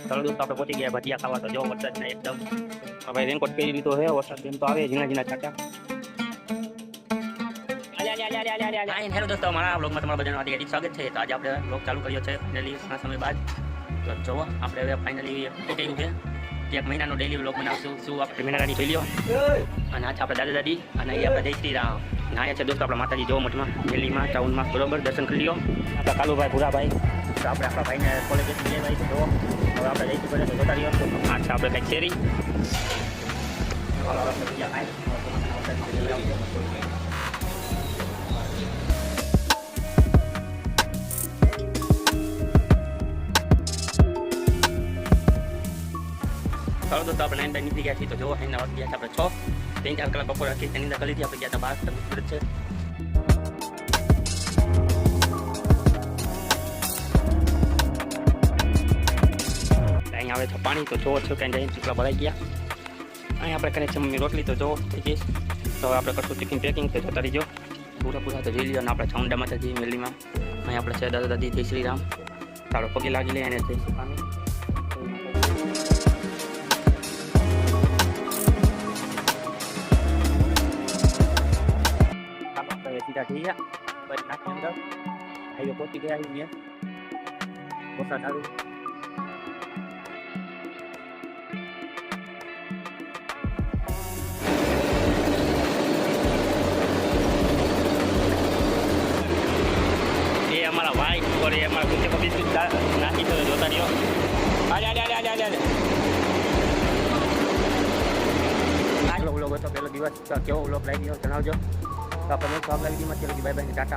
ચાલો દોસ્તો આપણે પહોંચી ગયા ભજીયા ખાવા. તો જો વરસાદ ને એકદમ હવે રેનકોટ પહેરી લીધો છે. વરસાદ એમ તો આવે ઝીણા ઝીણા છાંટા. હેલો દોસ્તો, મારા બ્લોગમાં તમારા બધાનું હાર્દિક સ્વાગત છે. તો આજે આપણે બ્લોગ ચાલુ કર્યો છે ડેલી ઘણા સમય બાદ. તો જોવો આપણે હવે ફાઇનલી કહ્યું છે કે 1 મહિનાનો ડેલી બ્લોગ બનાવશું. શું આપણે મીનારાની જોઈ લ્યો. અને આ છે આપણે દાદા દાદી અને એ આપણે જય શ્રી રામ. ના છે દોસ્તો આપણા માતાજી જોવો મઠમાં દિલ્હીમાં ટાઉનમાં બરોબર દર્શન કરી લ્યો. આપણા કાલુભાઈ ભૂરાભાઈ તો આપણે આપણા ભાઈને કોલેજ લઈ ભાઈ તો હવે આપણે જઈશું બધા જોતા રહ્યો. આ છે આપણે કંઈક શેરી. ચાલો દોસ્તો આપણે 9 નીકળી ગયા છીએ. તો જો એના વાગી ગયા છે આપણે 6 3-4 કલાક બપોર રાખી તેની અંદર કરી હતી. આપણે ગયા હતા 12 સુરત છે. અહીં આવે છે પાણી. તો જોવો છો ક્યાં જઈને ચીકલા ભરાઈ ગયા. અહીં આપણે કરે છે મમ્મી રોટલી. તો જો થઈ ગઈ. તો હવે આપણે કરશું ચિકન પેકિંગ. તો જોતા રહીજો પૂરા તો જોઈ લ્યો. અને આપણે ચાઉંડા માતાજી મેલીમાં અહીં આપણે છે દાદા દાદી જય શ્રી રામ. ચાલો પગે લાગી લે અને જય શ્રી રામ. સીધા થઈ ગયા બસ નાખી અંદર હાઈવે પહોંચી ગયા. અહીંયા વરસાદ આવે એ અમારા ભાઈ સોરી અમારા કુંચે બિસ્કુટ નાખી તો જોતા રહ્યો. આગલો વ્લોગ હતો પહેલો દિવસ. કેવો વ્લોગ લાગ્યો જણાવજો. તો આપણે નેક્સ્ટ વ્લોગ લાવી દીધી. Bye bye Tata.